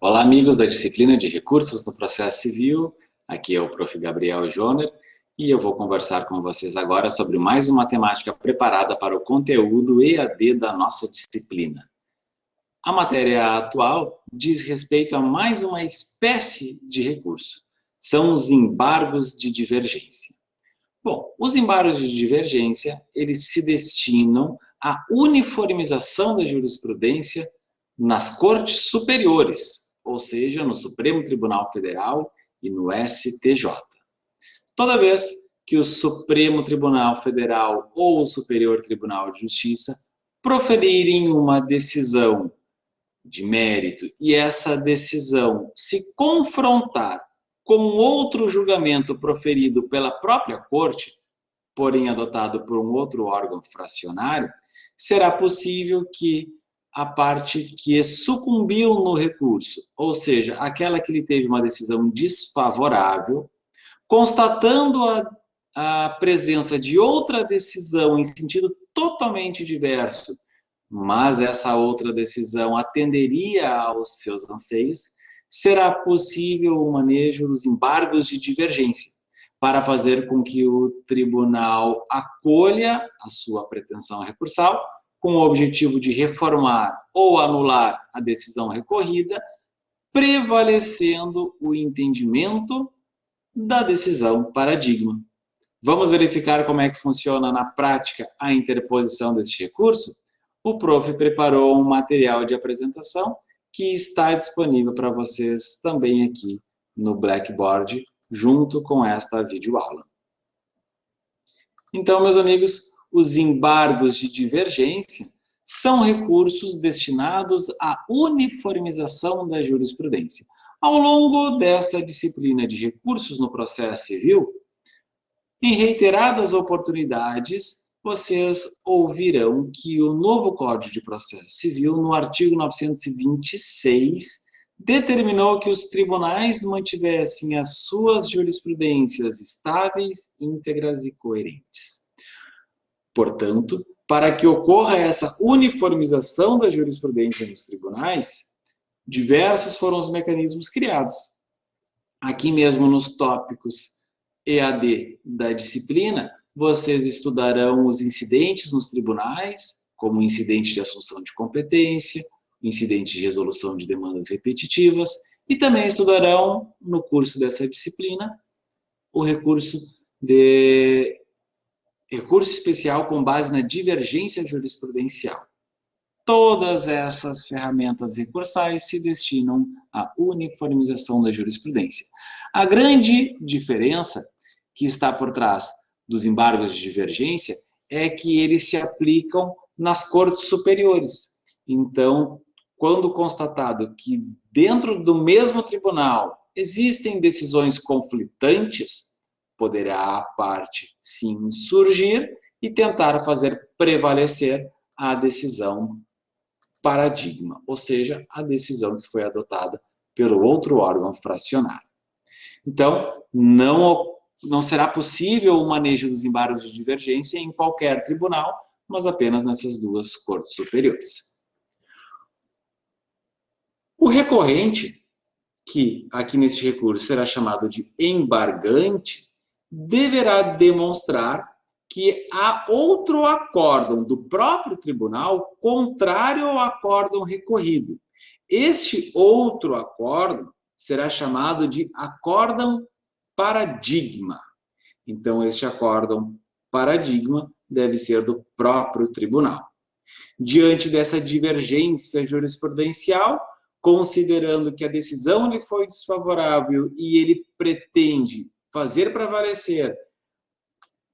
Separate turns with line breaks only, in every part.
Olá, amigos da disciplina de Recursos no Processo Civil. Aqui é o Prof. Gabriel Joner e eu vou conversar com vocês agora sobre mais uma temática preparada para o conteúdo EAD da nossa disciplina. A matéria atual diz respeito a mais uma espécie de recurso. São os embargos de divergência. Bom, os embargos de divergência, eles se destinam à uniformização da jurisprudência nas cortes superiores, ou seja, no Supremo Tribunal Federal e no STJ. Toda vez que o Supremo Tribunal Federal ou o Superior Tribunal de Justiça proferirem uma decisão de mérito e essa decisão se confrontar com outro julgamento proferido pela própria corte, porém adotado por um outro órgão fracionário, será possível que a parte que sucumbiu no recurso, ou seja, aquela que lhe teve uma decisão desfavorável, constatando a presença de outra decisão em sentido totalmente diverso, mas essa outra decisão atenderia aos seus anseios, será possível o manejo dos embargos de divergência, para fazer com que o tribunal acolha a sua pretensão recursal, com o objetivo de reformar ou anular a decisão recorrida, prevalecendo o entendimento da decisão paradigma. Vamos verificar como é que funciona na prática a interposição deste recurso? O prof. preparou um material de apresentação que está disponível para vocês também aqui no Blackboard, junto com esta videoaula. Então, meus amigos, os embargos de divergência são recursos destinados à uniformização da jurisprudência. Ao longo desta disciplina de recursos no processo civil, em reiteradas oportunidades, vocês ouvirão que o novo Código de Processo Civil, no artigo 926, determinou que os tribunais mantivessem as suas jurisprudências estáveis, íntegras e coerentes. Portanto, para que ocorra essa uniformização da jurisprudência nos tribunais, diversos foram os mecanismos criados. Aqui mesmo nos tópicos EAD da disciplina, vocês estudarão os incidentes nos tribunais, como o incidente de assunção de competência, o incidente de resolução de demandas repetitivas, e também estudarão, no curso dessa disciplina, o recurso especial com base na divergência jurisprudencial. Todas essas ferramentas recursais se destinam à uniformização da jurisprudência. A grande diferença que está por trás dos embargos de divergência é que eles se aplicam nas cortes superiores. Então, quando constatado que dentro do mesmo tribunal existem decisões conflitantes, poderá a parte se insurgir e tentar fazer prevalecer a decisão paradigma, ou seja, a decisão que foi adotada pelo outro órgão fracionário. Então, não será possível o manejo dos embargos de divergência em qualquer tribunal, mas apenas nessas duas cortes superiores. O recorrente, que aqui neste recurso será chamado de embargante, deverá demonstrar que há outro acórdão do próprio tribunal contrário ao acórdão recorrido. Este outro acórdão será chamado de acórdão paradigma. Então, este acórdão paradigma deve ser do próprio tribunal. Diante dessa divergência jurisprudencial, considerando que a decisão lhe foi desfavorável e ele pretende fazer prevalecer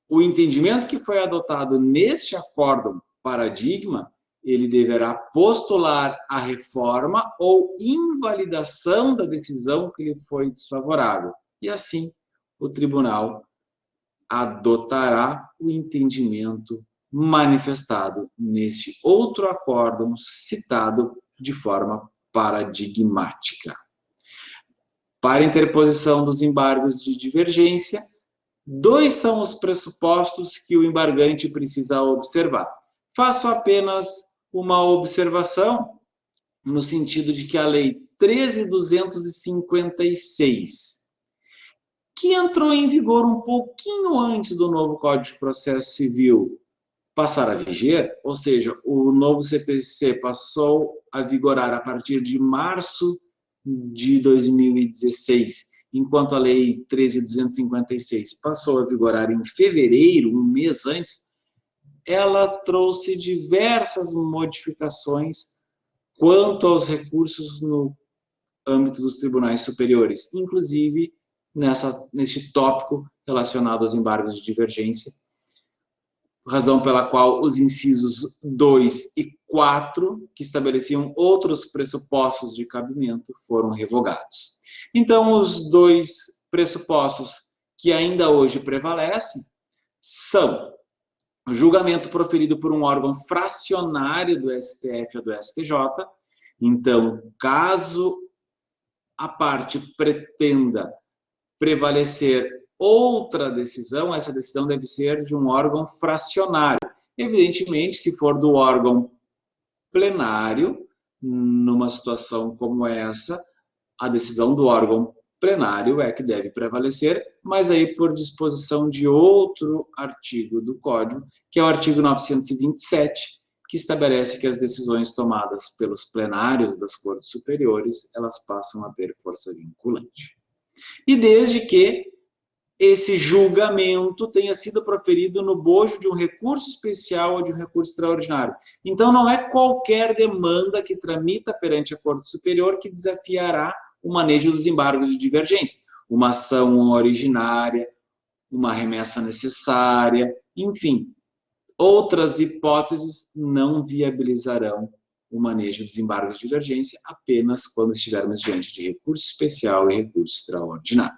o entendimento que foi adotado neste acórdão paradigma, ele deverá postular a reforma ou invalidação da decisão que lhe foi desfavorável. E assim, o tribunal adotará o entendimento manifestado neste outro acórdão citado de forma paradigmática. Para a interposição dos embargos de divergência, dois são os pressupostos que o embargante precisa observar. Faço apenas uma observação no sentido de que a Lei 13.256, que entrou em vigor um pouquinho antes do novo Código de Processo Civil passar a viger, ou seja, o novo CPC passou a vigorar a partir de março de 2016, enquanto a Lei 13.256 passou a vigorar em fevereiro, um mês antes, ela trouxe diversas modificações quanto aos recursos no âmbito dos tribunais superiores, inclusive neste tópico relacionado aos embargos de divergência, razão pela qual os incisos 2 e 4, que estabeleciam outros pressupostos de cabimento, foram revogados. Então, os dois pressupostos que ainda hoje prevalecem são o julgamento proferido por um órgão fracionário do STF ou do STJ. Então, caso a parte pretenda prevalecer outra decisão, essa decisão deve ser de um órgão fracionário. Evidentemente, se for do órgão plenário, numa situação como essa, a decisão do órgão plenário é que deve prevalecer, mas aí por disposição de outro artigo do Código, que é o artigo 927, que estabelece que as decisões tomadas pelos plenários das Cortes Superiores, elas passam a ter força vinculante. E desde que esse julgamento tenha sido proferido no bojo de um recurso especial ou de um recurso extraordinário. Então, não é qualquer demanda que tramita perante a Corte Superior que desafiará o manejo dos embargos de divergência. Uma ação originária, uma remessa necessária, enfim, outras hipóteses não viabilizarão o manejo dos embargos de divergência apenas quando estivermos diante de recurso especial e recurso extraordinário.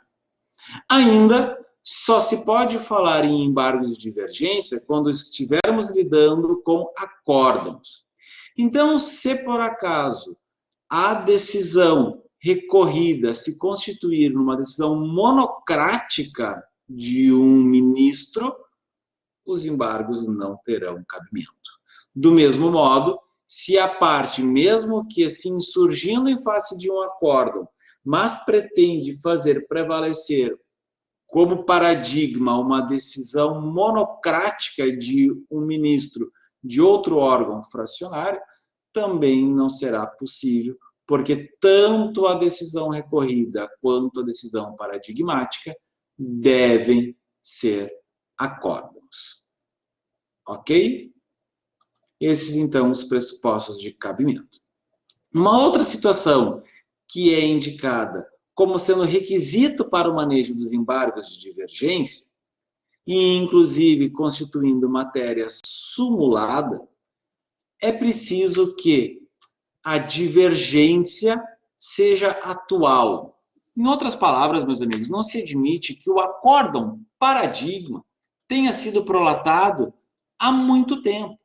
Ainda, só se pode falar em embargos de divergência quando estivermos lidando com acórdãos. Então, se por acaso a decisão recorrida se constituir numa decisão monocrática de um ministro, os embargos não terão cabimento. Do mesmo modo, se a parte, mesmo que se insurgindo em face de um acórdão, mas pretende fazer prevalecer como paradigma uma decisão monocrática de um ministro de outro órgão fracionário, também não será possível, porque tanto a decisão recorrida quanto a decisão paradigmática devem ser acórdãos. Ok? Esses, então, os pressupostos de cabimento. Uma outra situação que é indicada como sendo requisito para o manejo dos embargos de divergência, e inclusive constituindo matéria sumulada, é preciso que a divergência seja atual. Em outras palavras, meus amigos, não se admite que o acórdão paradigma tenha sido prolatado há muito tempo.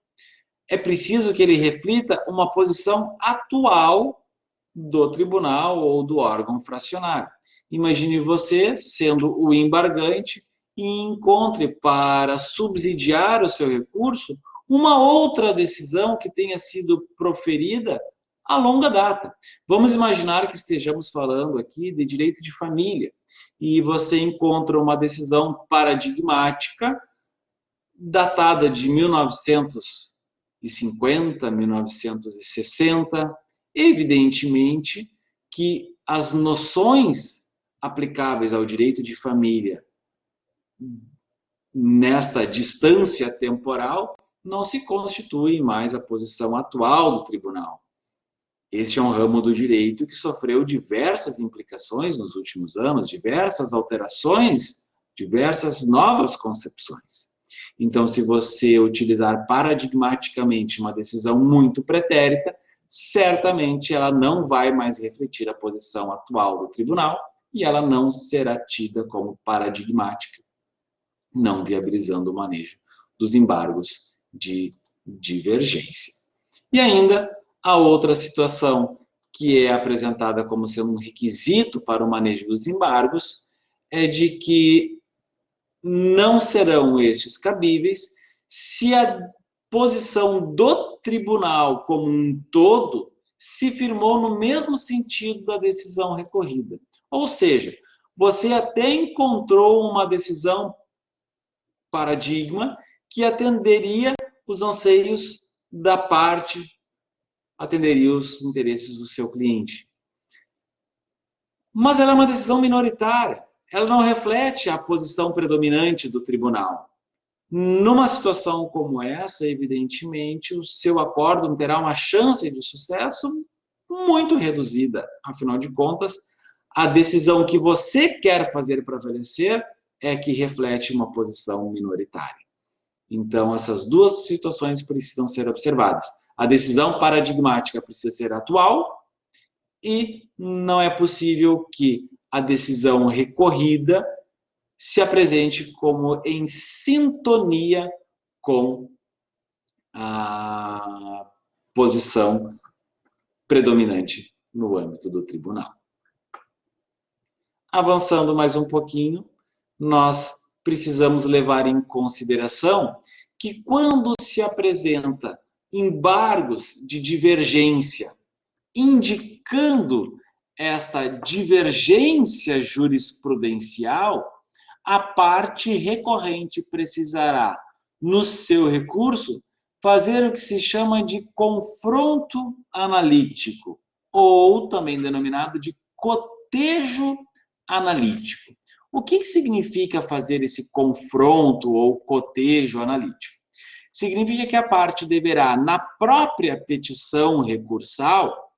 É preciso que ele reflita uma posição atual do tribunal ou do órgão fracionário. Imagine você sendo o embargante e encontre para subsidiar o seu recurso uma outra decisão que tenha sido proferida a longa data. Vamos imaginar que estejamos falando aqui de direito de família e você encontra uma decisão paradigmática datada de 1950, 1960, evidentemente que as noções aplicáveis ao direito de família nesta distância temporal não se constituem mais a posição atual do tribunal. Este é um ramo do direito que sofreu diversas implicações nos últimos anos, diversas alterações, diversas novas concepções. Então, se você utilizar paradigmaticamente uma decisão muito pretérita, certamente ela não vai mais refletir a posição atual do tribunal e ela não será tida como paradigmática, não viabilizando o manejo dos embargos de divergência. E ainda a outra situação que é apresentada como sendo um requisito para o manejo dos embargos é de que não serão estes cabíveis se a posição do tribunal como um todo se firmou no mesmo sentido da decisão recorrida. Ou seja, você até encontrou uma decisão paradigma que atenderia os anseios da parte, atenderia os interesses do seu cliente. Mas ela é uma decisão minoritária, ela não reflete a posição predominante do tribunal. Numa situação como essa, evidentemente, o seu acórdão terá uma chance de sucesso muito reduzida. Afinal de contas, a decisão que você quer fazer prevalecer é que reflete uma posição minoritária. Então, essas duas situações precisam ser observadas. A decisão paradigmática precisa ser atual e não é possível que a decisão recorrida se apresente como em sintonia com a posição predominante no âmbito do tribunal. Avançando mais um pouquinho, nós precisamos levar em consideração que quando se apresenta embargos de divergência, indicando esta divergência jurisprudencial, a parte recorrente precisará, no seu recurso, fazer o que se chama de confronto analítico, ou também denominado de cotejo analítico. O que significa fazer esse confronto ou cotejo analítico? Significa que a parte deverá, na própria petição recursal,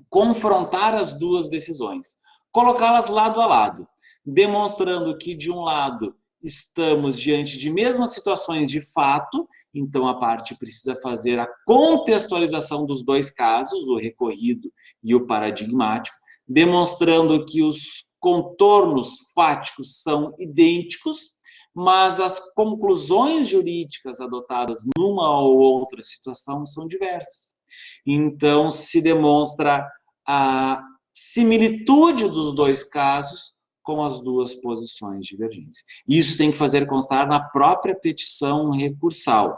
confrontar as duas decisões, colocá-las lado a lado, demonstrando que, de um lado, estamos diante de mesmas situações de fato, então a parte precisa fazer a contextualização dos dois casos, o recorrido e o paradigmático, demonstrando que os contornos fáticos são idênticos, mas as conclusões jurídicas adotadas numa ou outra situação são diversas. Então, se demonstra a similitude dos dois casos com as duas posições divergentes. Isso tem que fazer constar na própria petição recursal,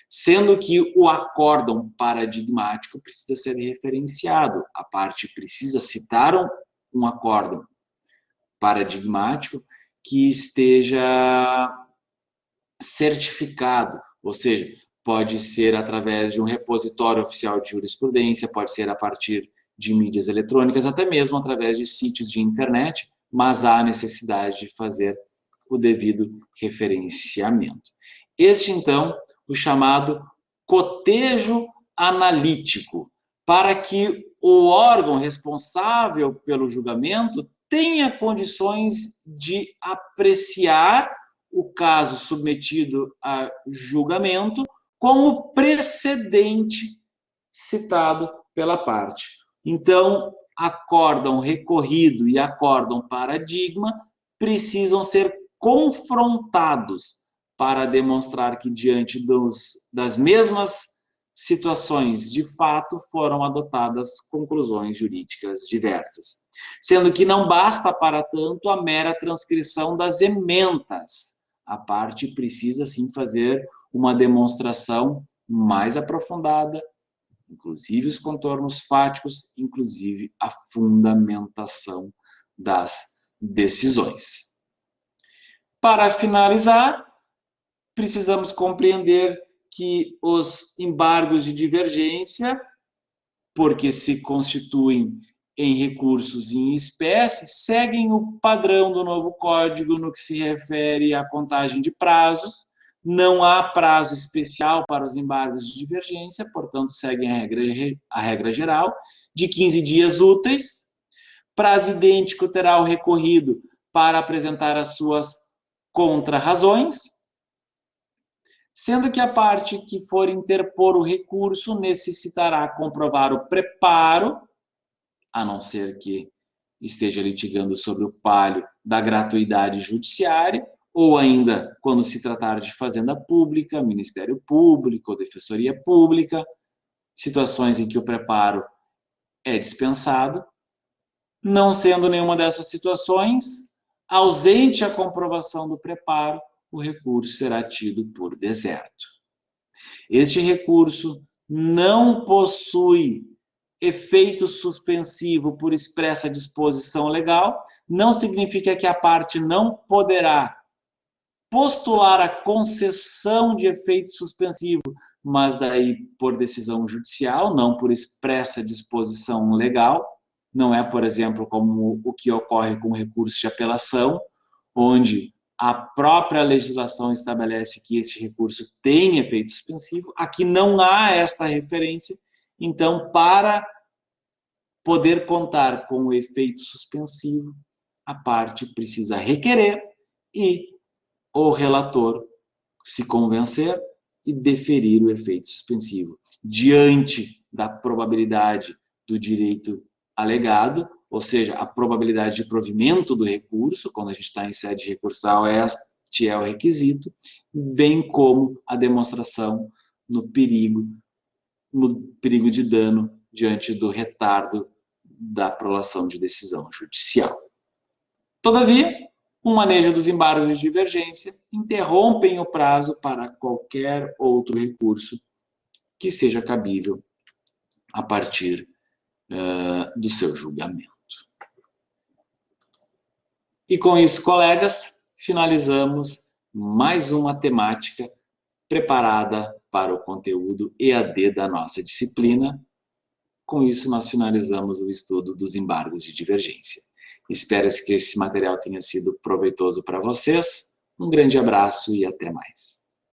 sendo que o acórdão paradigmático precisa ser referenciado. A parte precisa citar um acórdão paradigmático que esteja certificado, ou seja, pode ser através de um repositório oficial de jurisprudência, pode ser a partir de mídias eletrônicas, até mesmo através de sítios de internet, mas há necessidade de fazer o devido referenciamento. Este, então, o chamado cotejo analítico, para que o órgão responsável pelo julgamento tenha condições de apreciar o caso submetido a julgamento com o precedente citado pela parte. Então, acórdão recorrido e acórdão paradigma precisam ser confrontados para demonstrar que, diante das mesmas situações de fato, foram adotadas conclusões jurídicas diversas. Sendo que não basta, para tanto, a mera transcrição das ementas. A parte precisa, sim, fazer uma demonstração mais aprofundada, inclusive os contornos fáticos, inclusive a fundamentação das decisões. Para finalizar, precisamos compreender que os embargos de divergência, porque se constituem em recursos em espécie, seguem o padrão do novo Código no que se refere à contagem de prazos. Não há prazo especial para os embargos de divergência, portanto, seguem a regra geral de 15 dias úteis. Prazo idêntico terá o recorrido para apresentar as suas contrarrazões, sendo que a parte que for interpor o recurso necessitará comprovar o preparo, a não ser que esteja litigando sobre o palio da gratuidade judiciária, ou ainda, quando se tratar de fazenda pública, Ministério Público, Defensoria Pública, situações em que o preparo é dispensado. Não sendo nenhuma dessas situações, ausente a comprovação do preparo, o recurso será tido por deserto. Este recurso não possui efeito suspensivo por expressa disposição legal, não significa que a parte não poderá postular a concessão de efeito suspensivo, mas daí por decisão judicial, não por expressa disposição legal. Não é, por exemplo, como o que ocorre com recurso de apelação, onde a própria legislação estabelece que esse recurso tem efeito suspensivo. Aqui não há esta referência, então, para poder contar com o efeito suspensivo, a parte precisa requerer e o relator se convencer e deferir o efeito suspensivo. Diante da probabilidade do direito alegado, ou seja, a probabilidade de provimento do recurso, quando a gente está em sede recursal, este é o requisito, bem como a demonstração no perigo de dano diante do retardo da prolação de decisão judicial. Todavia, o manejo dos embargos de divergência interrompem o prazo para qualquer outro recurso que seja cabível a partir do seu julgamento. E com isso, colegas, finalizamos mais uma temática preparada para o conteúdo EAD da nossa disciplina. Com isso, nós finalizamos o estudo dos embargos de divergência. Espero que esse material tenha sido proveitoso para vocês. Um grande abraço e até mais.